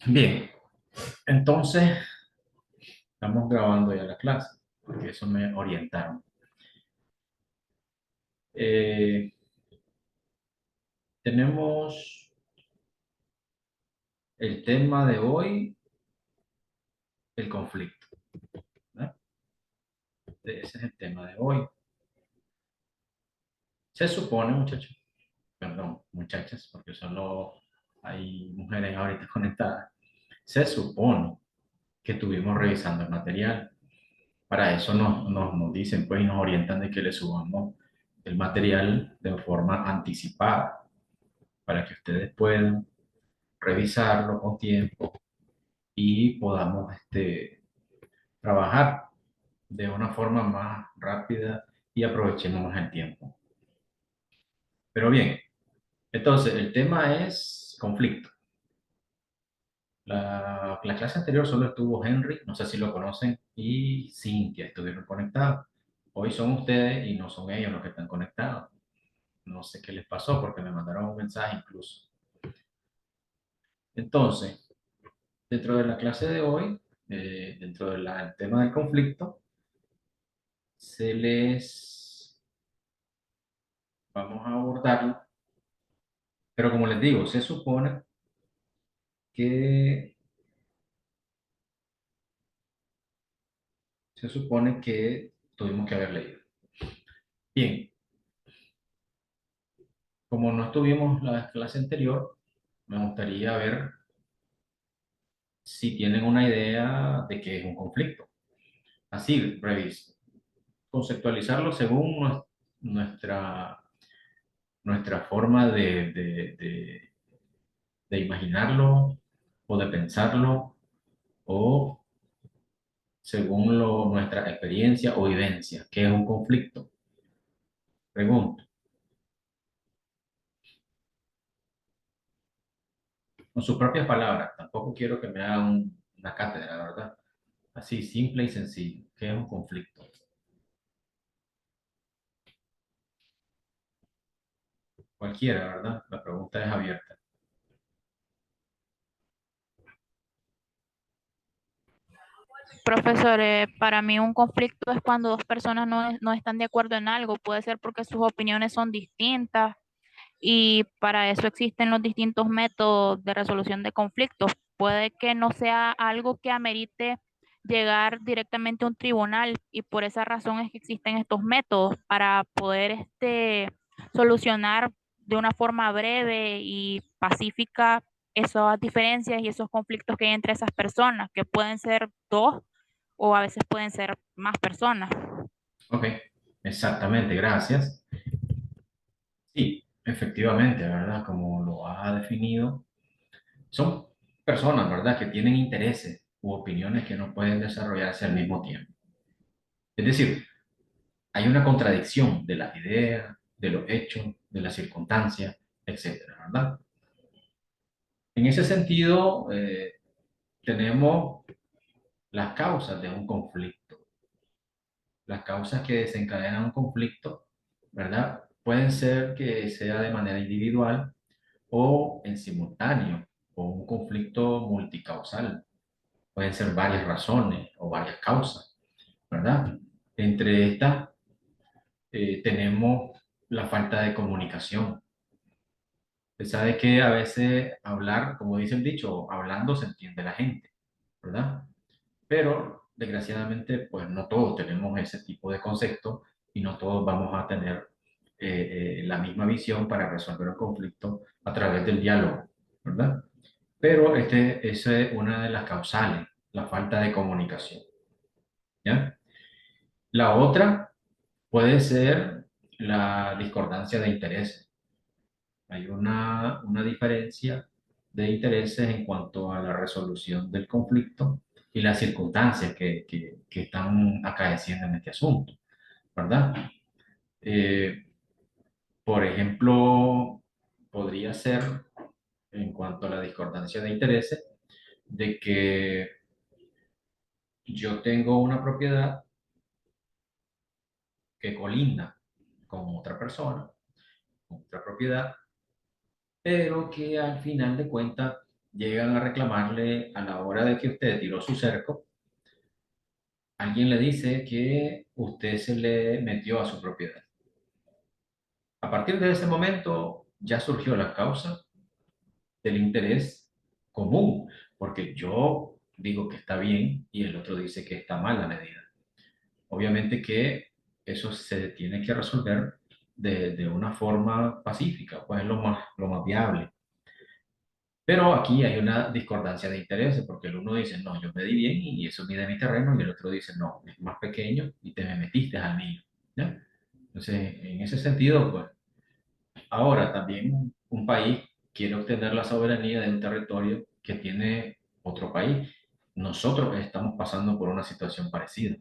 Bien, entonces estamos grabando ya la clase, porque eso me orientaron. Eh, Tenemos el tema de hoy, el conflicto, ¿verdad? Ese es el tema de hoy. Se supone, muchachos, perdón, muchachas, porque solo hay mujeres ahorita conectadas. Se supone que estuvimos revisando el material. Para eso nos dicen, pues, y nos orientan de que le subamos el material de forma anticipada, para que ustedes puedan revisarlo con tiempo y podamos trabajar de una forma más rápida y aprovechemos más el tiempo. Pero bien, entonces el tema es conflicto. La clase anterior solo estuvo Henry, no sé si lo conocen, y Cynthia estuvieron conectados. Hoy son ustedes y no son ellos los que están conectados. No sé qué les pasó porque me mandaron un mensaje incluso. Entonces, dentro de la clase de hoy, dentro del tema del conflicto, se les vamos a abordarlo, pero como les digo, que se supone que tuvimos que haber leído. Bien, como no estuvimos la clase anterior, me gustaría ver si tienen una idea de qué es un conflicto. Así, conceptualizarlo según nuestra, nuestra forma de imaginarlo o de pensarlo o según nuestra experiencia o vivencia. ¿Qué es un conflicto? Pregunto, con sus propias palabras. Tampoco quiero que me hagan una cátedra, ¿verdad? Así, simple y sencillo. ¿Qué es un conflicto? Cualquiera, ¿verdad? La pregunta es abierta. Profesor, para mí un conflicto es cuando dos personas no están de acuerdo en algo. Puede ser porque sus opiniones son distintas y para eso existen los distintos métodos de resolución de conflictos. Puede que no sea algo que amerite llegar directamente a un tribunal y por esa razón es que existen estos métodos para poder solucionar de una forma breve y pacífica esas diferencias y esos conflictos que hay entre esas personas, que pueden ser dos o a veces pueden ser más personas. Ok, exactamente, gracias. Sí, efectivamente, ¿verdad? Como lo ha definido, son personas, ¿verdad? Que tienen intereses u opiniones que no pueden desarrollarse al mismo tiempo. Es decir, hay una contradicción de las ideas, de los hechos, de las circunstancias, etcétera, ¿verdad? En ese sentido, tenemos las causas de un conflicto. Las causas que desencadenan un conflicto, ¿verdad? Pueden ser que sea de manera individual o en simultáneo, o un conflicto multicausal. Pueden ser varias razones o varias causas, ¿verdad? Entre estas tenemos la falta de comunicación. Usted sabe que a veces hablar, como dice el dicho, hablando se entiende la gente, ¿verdad? Pero desgraciadamente, pues no todos tenemos ese tipo de concepto y no todos vamos a tener la misma visión para resolver el conflicto a través del diálogo, ¿verdad? Pero esa es una de las causales, la falta de comunicación, ¿ya? La otra puede ser la discordancia de intereses. Hay una diferencia de intereses en cuanto a la resolución del conflicto y las circunstancias que están acaeciendo en este asunto, ¿verdad? Eh, por ejemplo, podría ser, en cuanto a la discordancia de intereses, de que yo tengo una propiedad que colinda con otra persona, con otra propiedad, pero que al final de cuentas llegan a reclamarle a la hora de que usted tiró su cerco, alguien le dice que usted se le metió a su propiedad. A partir de ese momento ya surgió la causa del interés común, porque yo digo que está bien y el otro dice que está mal la medida. Obviamente que eso se tiene que resolver de una forma pacífica, pues es lo más viable. Pero aquí hay una discordancia de intereses, porque el uno dice, no, yo me di bien y eso mide mi terreno, y el otro dice, no, es más pequeño y te me metiste al mío. ¿Ya? Entonces, en ese sentido, pues, ahora también un país quiere obtener la soberanía de un territorio que tiene otro país. Nosotros estamos pasando por una situación parecida,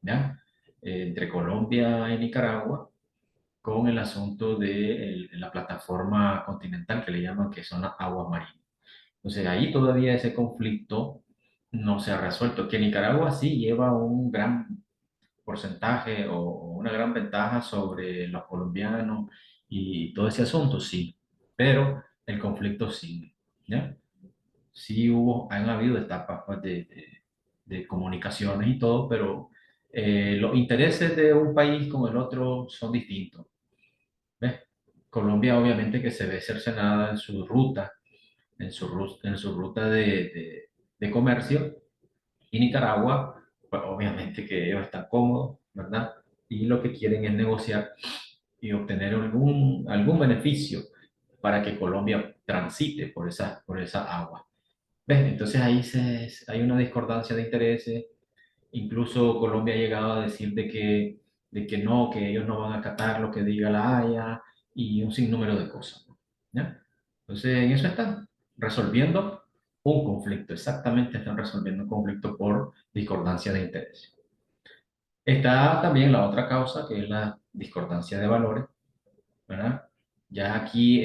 ¿ya? Entre Colombia y Nicaragua, con el asunto de la plataforma continental que le llaman, que son las aguas marinas. Entonces ahí todavía ese conflicto no se ha resuelto, que Nicaragua sí lleva un gran porcentaje o una gran ventaja sobre los colombianos y todo ese asunto, sí, pero el conflicto sigue, ¿ya? Sí han habido etapas pues, de comunicaciones y todo, pero los intereses de un país con el otro son distintos, ¿ves? Colombia obviamente que se ve cercenada en su ruta de comercio, y Nicaragua, pues obviamente que ellos están cómodos, ¿verdad? Y lo que quieren es negociar y obtener algún beneficio para que Colombia transite por esa agua. ¿Ves? Entonces hay una discordancia de intereses. Incluso Colombia ha llegado a decir de que no, que ellos no van a acatar lo que diga la Haya y un sinnúmero de cosas. ¿Ya? Entonces, en eso están resolviendo un conflicto, exactamente están resolviendo un conflicto por discordancia de intereses. Está también la otra causa, que es la discordancia de valores, ¿verdad? Ya aquí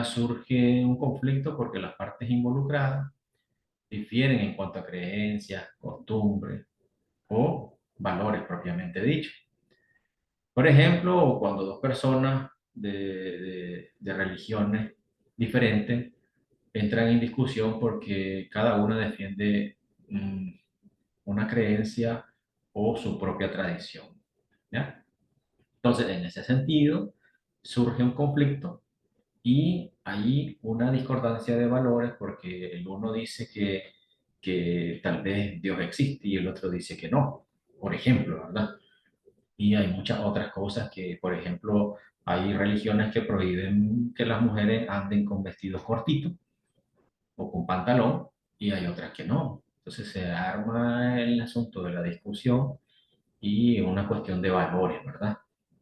surge un conflicto porque las partes involucradas difieren en cuanto a creencias, costumbres o valores propiamente dichos. Por ejemplo, cuando dos personas de religiones diferentes entran en discusión porque cada una defiende mm, una creencia o su propia tradición, ¿ya? Entonces, en ese sentido, surge un conflicto y hay una discordancia de valores porque el uno dice que tal vez Dios existe y el otro dice que no, por ejemplo, ¿verdad? Y hay muchas otras cosas que, por ejemplo, hay religiones que prohíben que las mujeres anden con vestidos cortitos o con pantalón, y hay otras que no. Entonces se arma el asunto de la discusión y una cuestión de valores, ¿verdad?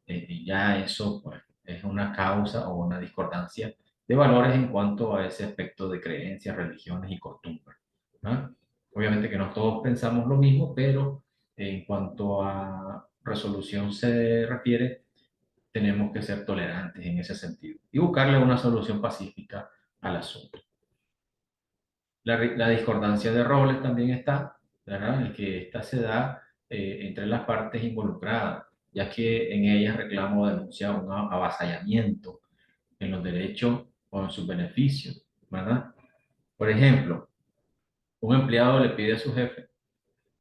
Y ya eso pues, es una causa o una discordancia de valores en cuanto a ese aspecto de creencias, religiones y costumbres, ¿no? Obviamente que no todos pensamos lo mismo, pero en cuanto a resolución se refiere, tenemos que ser tolerantes en ese sentido y buscarle una solución pacífica al asunto. La discordancia de roles también está, ¿verdad? En que esta se da entre las partes involucradas, ya que en ellas reclamo o denuncia un avasallamiento en los derechos o en sus beneficios, ¿verdad? Por ejemplo, un empleado le pide a su jefe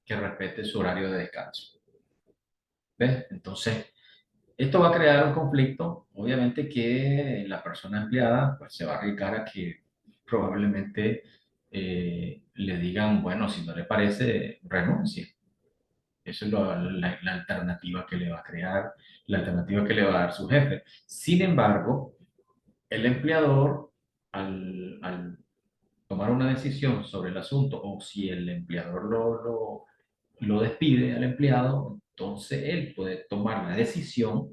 que respete su horario de descanso. ¿Ves? Entonces, esto va a crear un conflicto, obviamente que la persona empleada pues, se va a arriesgar a que probablemente le digan, bueno, si no le parece, renuncie. Eso es la alternativa que le va a crear, la alternativa que le va a dar su jefe. Sin embargo, el empleador, al tomar una decisión sobre el asunto, o si el empleador lo despide al empleado, entonces él puede tomar la decisión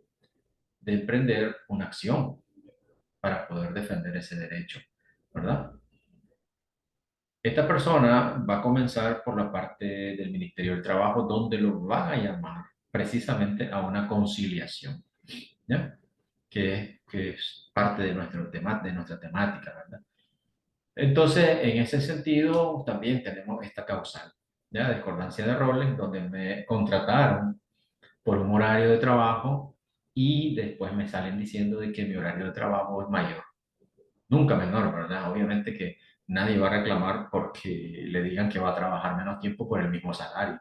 de emprender una acción para poder defender ese derecho, ¿verdad? Esta persona va a comenzar por la parte del Ministerio del Trabajo, donde lo van a llamar precisamente a una conciliación, ¿ya? Que es parte de, de nuestra temática, ¿verdad? Entonces, en ese sentido, también tenemos esta causal, ¿ya? Discordancia de roles, donde me contrataron por un horario de trabajo y después me salen diciendo de que mi horario de trabajo es mayor. Nunca menor, ¿verdad? Obviamente que Nadie va a reclamar porque le digan que va a trabajar menos tiempo por el mismo salario.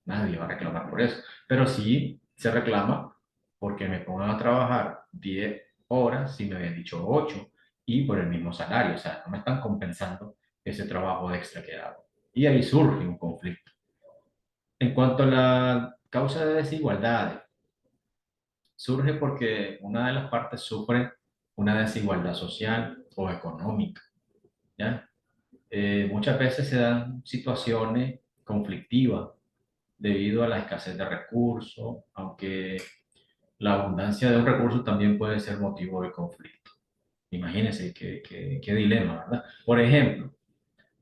Nadie va a reclamar por eso. Pero sí se reclama porque me pongan a trabajar 10 horas si me habían dicho 8 y por el mismo salario. O sea, no me están compensando ese trabajo extra que hago. Y ahí surge un conflicto. En cuanto a la causa de desigualdades, surge porque una de las partes sufre una desigualdad social o económica, ¿ya? Muchas veces se dan situaciones conflictivas debido a la escasez de recursos, aunque la abundancia de un recurso también puede ser motivo de conflicto. Imagínense qué dilema, ¿verdad? Por ejemplo,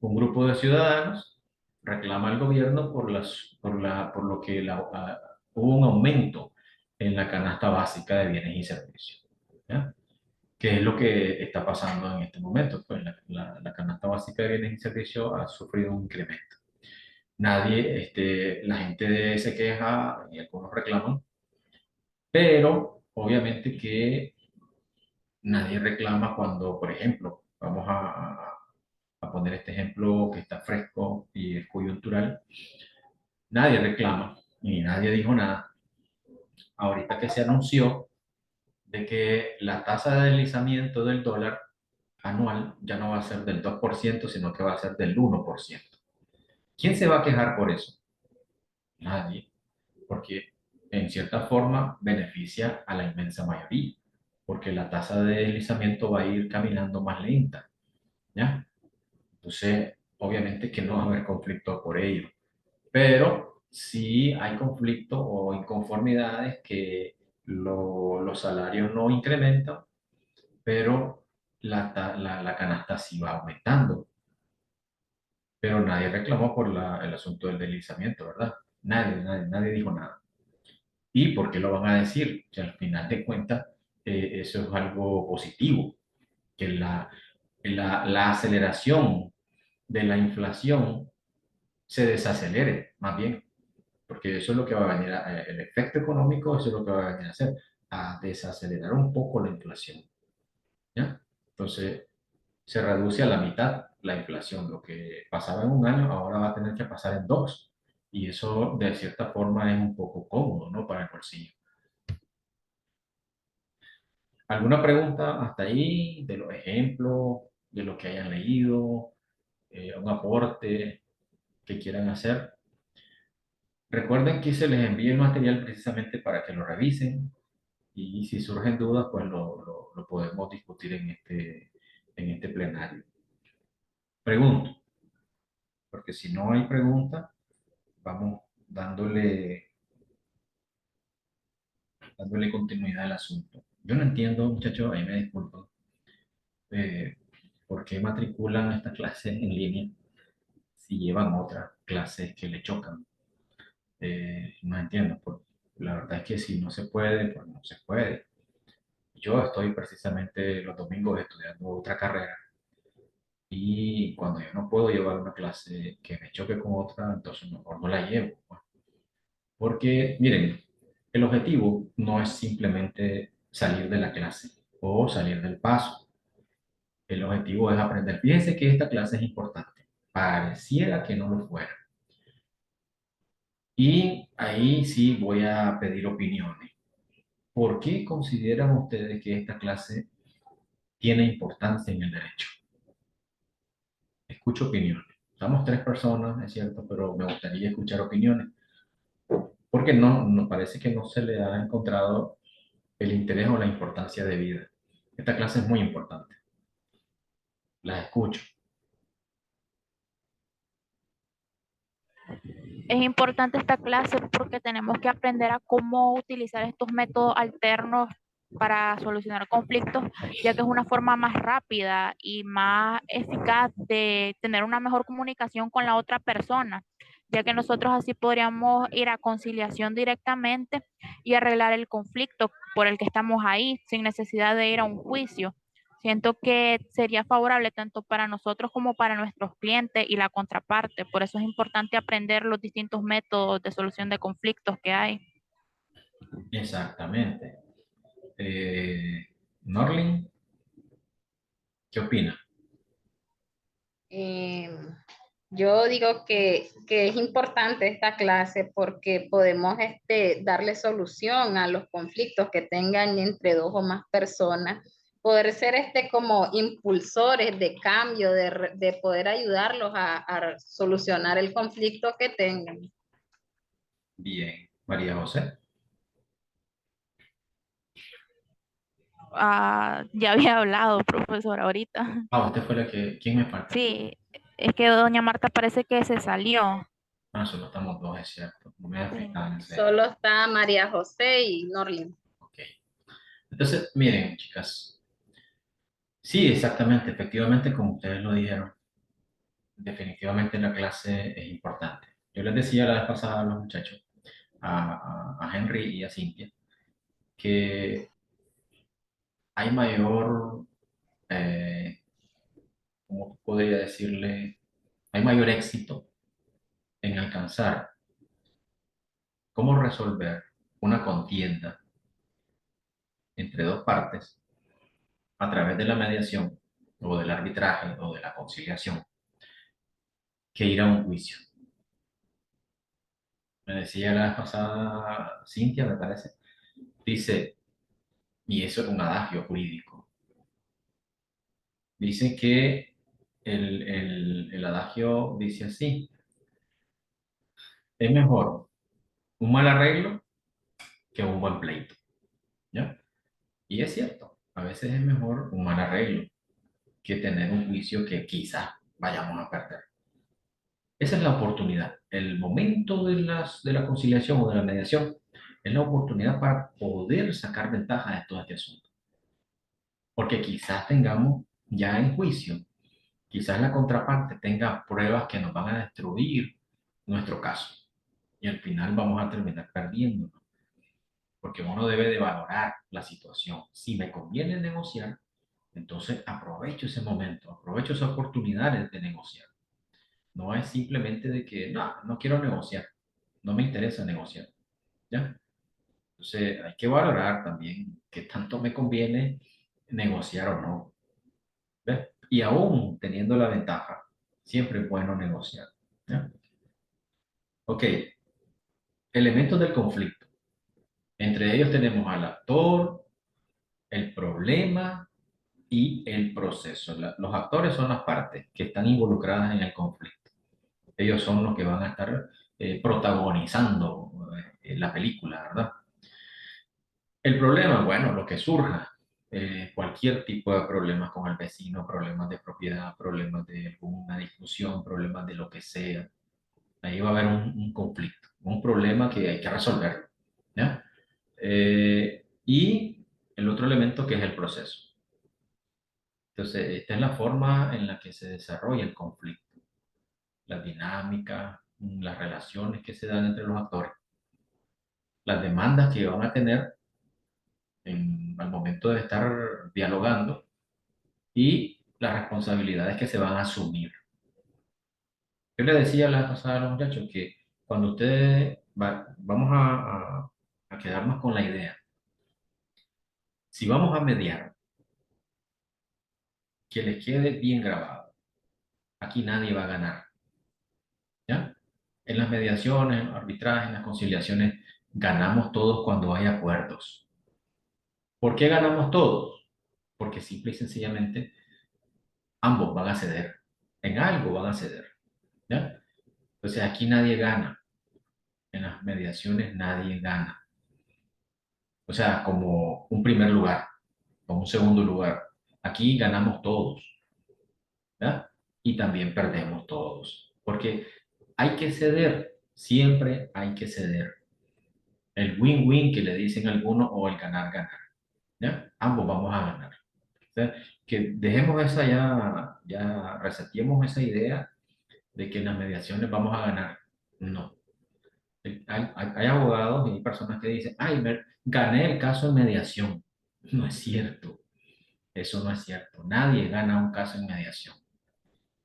un grupo de ciudadanos reclama al gobierno por lo que hubo un aumento en la canasta básica de bienes y servicios. ¿Ya? ¿Qué es lo que está pasando en este momento? Pues la canasta básica de bienes y servicios ha sufrido un incremento. La gente se queja y algunos reclaman, pero obviamente que nadie reclama cuando, por ejemplo, a poner este ejemplo que está fresco y es coyuntural, nadie reclama ni nadie dijo nada. Ahorita que se anunció de que la tasa de deslizamiento del dólar anual ya no va a ser del 2%, sino que va a ser del 1%. ¿Quién se va a quejar por eso? Nadie, porque en cierta forma beneficia a la inmensa mayoría, porque la tasa de deslizamiento va a ir caminando más lenta, ¿ya? Entonces, obviamente que no va a haber conflicto por ello, pero sí hay conflicto o inconformidades que los salarios no incrementan, pero la canasta sí va aumentando. Pero nadie reclamó por el asunto del deslizamiento, ¿verdad? Nadie dijo nada. ¿Y por qué lo van a decir? Que al final de cuentas, eso es algo positivo, que la aceleración de la inflación se desacelere, más bien, porque eso es lo que va a venir, el efecto económico, eso es lo que va a venir a hacer, a desacelerar un poco la inflación, ¿ya? Entonces, se reduce a la mitad la inflación, lo que pasaba en un año, ahora va a tener que pasar en dos, y eso de cierta forma es un poco cómodo, ¿no? Para el bolsillo. ¿Alguna pregunta hasta ahí de los ejemplos, de lo que hayan leído, un aporte que quieran hacer? Recuerden que se les envía el material precisamente para que lo revisen y si surgen dudas, pues lo podemos discutir en este plenario. Pregunto, porque si no hay pregunta, vamos dándole continuidad al asunto. Yo no entiendo, muchachos, ahí me disculpo, eh, por qué matriculan estas clases en línea si llevan otras clases que le chocan. No entiendo, la verdad es que si no se puede, pues no se puede. Yo estoy precisamente los domingos estudiando otra carrera y cuando yo no puedo llevar una clase que me choque con otra, entonces mejor no la llevo, pues. Porque, miren, el objetivo no es simplemente salir de la clase o salir del paso. El objetivo es aprender. Fíjense que esta clase es importante. Pareciera que no lo fuera. Y ahí sí voy a pedir opiniones. ¿Por qué consideran ustedes que esta clase tiene importancia en el derecho? Escucho opiniones. Estamos tres personas, es cierto, pero me gustaría escuchar opiniones, porque no parece que no se le ha encontrado el interés o la importancia de vida. Esta clase es muy importante. Las escucho. Es importante esta clase porque tenemos que aprender a cómo utilizar estos métodos alternos para solucionar conflictos, ya que es una forma más rápida y más eficaz de tener una mejor comunicación con la otra persona, ya que nosotros así podríamos ir a conciliación directamente y arreglar el conflicto por el que estamos ahí, sin necesidad de ir a un juicio. Siento que sería favorable tanto para nosotros como para nuestros clientes y la contraparte. Por eso es importante aprender los distintos métodos de solución de conflictos que hay. Exactamente. Norlin, ¿qué opina? Eh, yo digo que es importante esta clase porque podemos darle solución a los conflictos que tengan entre dos o más personas, poder ser como impulsores de cambio, de poder ayudarlos a solucionar el conflicto que tengan. Bien, María José. Ah, ya había hablado, profesor, ahorita. Ah, usted fue la que... ¿Quién me falta? Sí, es que doña Marta parece que se salió. Ah, solo estamos dos, es cierto. No me había Sí. fijado en ese detalle. Solo está María José y Norlin. Ok. Entonces, miren, chicas. Sí, exactamente, efectivamente, como ustedes lo dijeron, definitivamente la clase es importante. Yo les decía la vez pasada a los muchachos, a Henry y a Cynthia, que hay mayor, ¿cómo podría decirle? Hay mayor éxito en alcanzar cómo resolver una contienda entre dos partes a través de la mediación o del arbitraje o de la conciliación que ir a un juicio. Me decía la vez pasada Cintia, me parece, dice, y eso es un adagio jurídico, dice que el adagio dice así, es mejor un mal arreglo que un buen pleito, ¿ya? Y es cierto, a veces es mejor un mal arreglo que tener un juicio que quizás vayamos a perder. Esa es la oportunidad. El momento de la conciliación o de la mediación es la oportunidad para poder sacar ventaja de todo este asunto. Porque quizás tengamos ya en juicio, quizás la contraparte tenga pruebas que nos van a destruir nuestro caso. Y al final vamos a terminar perdiendo, porque uno debe de valorar la situación. Si me conviene negociar, entonces aprovecho ese momento, aprovecho esa oportunidad de negociar. No es simplemente de que, no, no quiero negociar, no me interesa negociar, ¿ya? Entonces hay que valorar también qué tanto me conviene negociar o no, ¿ves? Y aún teniendo la ventaja, siempre es bueno negociar, ¿ya? Ok, elementos del conflicto. Entre ellos tenemos al actor, el problema y el proceso. Los actores son las partes que están involucradas en el conflicto. Ellos son los que van a estar protagonizando la película, ¿verdad? El problema, bueno, lo que surja, cualquier tipo de problemas con el vecino, problemas de propiedad, problemas de alguna discusión, problemas de lo que sea, ahí va a haber un conflicto, un problema que hay que resolver, ¿ya? Y el otro elemento que es el proceso. Entonces, esta es la forma en la que se desarrolla el conflicto, la dinámica, las relaciones que se dan entre los actores, las demandas que van a tener al momento de estar dialogando y las responsabilidades que se van a asumir. Yo le decía la vez pasada a los muchachos que cuando ustedes vamos a quedarnos con la idea, si vamos a mediar, que les quede bien grabado, aquí nadie va a ganar, ¿ya? En las mediaciones, en los arbitrajes, en las conciliaciones, ganamos todos cuando hay acuerdos. ¿Por qué ganamos todos? Porque simple y sencillamente ambos van a ceder, en algo van a ceder, ¿ya? Entonces aquí nadie gana, en las mediaciones nadie gana. O sea, como un primer lugar o un segundo lugar. Aquí ganamos todos, ¿ya? Y también perdemos todos, porque hay que ceder, siempre hay que ceder. El win-win que le dicen algunos o el ganar-ganar, ¿ya? Ambos vamos a ganar. O sea, que dejemos esa ya reseteemos esa idea de que en las mediaciones vamos a ganar. No. Hay abogados y hay personas que dicen, ay, gané el caso en mediación. No es cierto, eso no es cierto. Nadie gana un caso en mediación,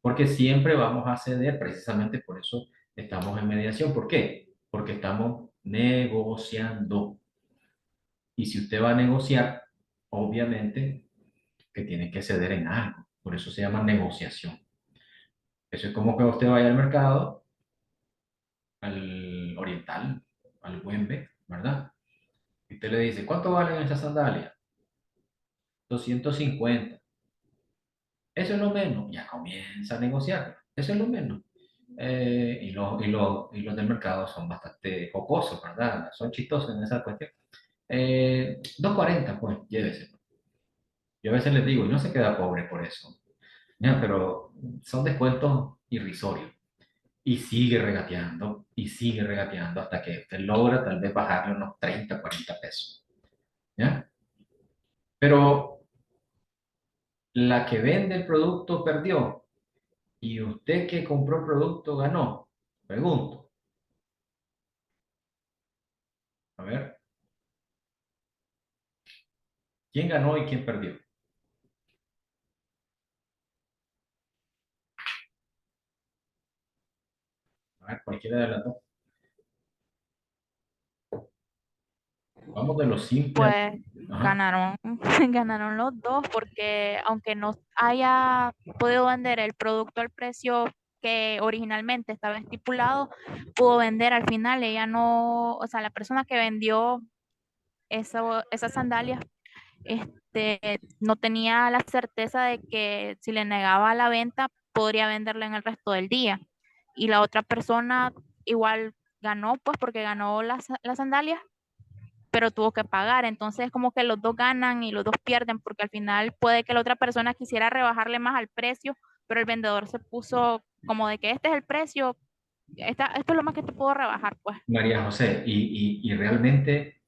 porque siempre vamos a ceder, precisamente por eso estamos en mediación. ¿Por qué? Porque estamos negociando. Y si usted va a negociar, obviamente que tiene que ceder en algo. Por eso se llama negociación. Eso es como que usted vaya al mercado, al Oriental, al Buenbe, ¿verdad? Y usted le dice, ¿cuánto valen esas sandalias? 250. Eso es lo menos. Ya comienza a negociar. Eso es lo menos. Y los del mercado son bastante jocosos, ¿verdad? Son chistosos en esa cuestión. 240, pues, llévese. Yo a veces les digo, y no se queda pobre por eso. Ya, pero son descuentos irrisorios. Y sigue regateando hasta que usted logra tal vez bajarle unos 30, 40 pesos. ¿Ya? Pero la que vende el producto perdió y usted que compró el producto ganó. Pregunto, a ver, ¿quién ganó y quién perdió? A ver, cualquiera de las dos. Vamos de lo simple a... Pues Ajá. ganaron, ganaron los dos porque aunque no haya podido vender el producto al precio que originalmente estaba estipulado, pudo vender al final. Ella no, o sea, la persona que vendió esas sandalias, no tenía la certeza de que si le negaba la venta, podría venderla en el resto del día. Y la otra persona igual ganó, pues porque ganó las sandalias, pero tuvo que pagar. Entonces, como que los dos ganan y los dos pierden, porque al final puede que la otra persona quisiera rebajarle más al precio, pero el vendedor se puso como de que este es el precio, esto es lo más que te puedo rebajar, pues. María José, y realmente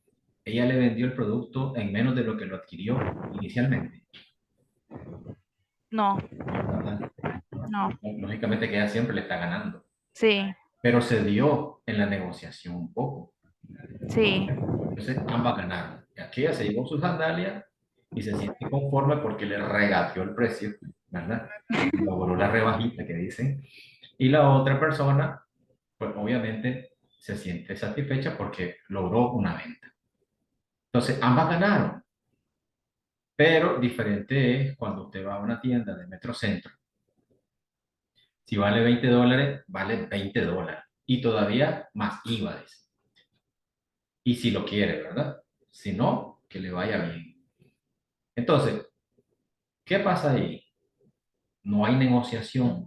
ella le vendió el producto en menos de lo que lo adquirió inicialmente. No, No, ¿verdad? no, Lógicamente que ella siempre le está ganando, sí, pero se dio en la negociación un poco. sí, Entonces, ambas ganaron. Aquella se llevó sus sandalias y se siente conforme porque le regateó el precio, ¿verdad? Logró la rebajita que dicen. Y la otra persona, pues obviamente se siente satisfecha porque logró una venta. Entonces, ambas ganaron, pero diferente es cuando usted va a una tienda de Metrocentro. Si vale $20, vale $20 y todavía más IVA, dice. Y si lo quiere, ¿verdad? Si no, que le vaya bien. Entonces, ¿qué pasa ahí? No hay negociación.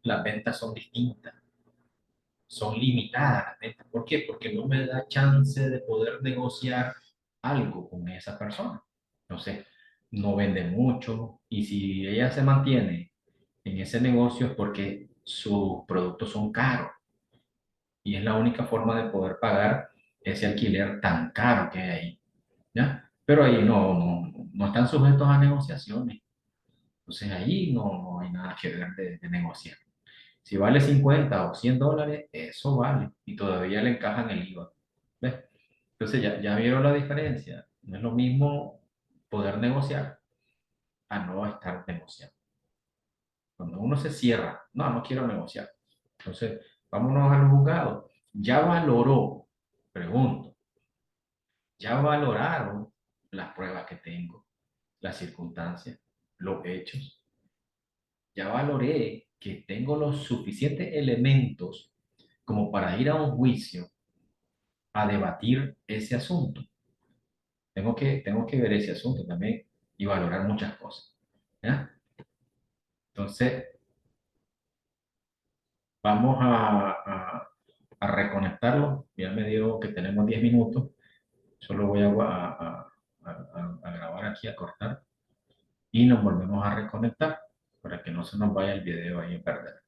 Las ventas son distintas, son limitadas las ventas. ¿Por qué? Porque no me da chance de poder negociar algo con esa persona. Entonces, no vende mucho y si ella se mantiene en ese negocio es porque sus productos son caros y es la única forma de poder pagar ese alquiler tan caro que hay ahí, ¿ya? Pero ahí no están sujetos a negociaciones. Entonces ahí no hay nada que ver de negociar. Si vale 50 o $100, eso vale. Y todavía le encajan el IVA. ¿Ves? Entonces ya vieron la diferencia. No es lo mismo poder negociar a no estar negociando. Cuando uno se cierra, no quiero negociar. Entonces, vámonos al juzgado. Ya valoró, pregunto, ya valoraron las pruebas que tengo, las circunstancias, los hechos. Ya valoré que tengo los suficientes elementos como para ir a un juicio a debatir ese asunto. Tengo que ver ese asunto también y valorar muchas cosas. ¿Ya? Entonces, vamos a reconectarlo. Ya me dio que tenemos 10 minutos. Solo voy a grabar aquí, a cortar y nos volvemos a reconectar para que no se nos vaya el video ahí a perder.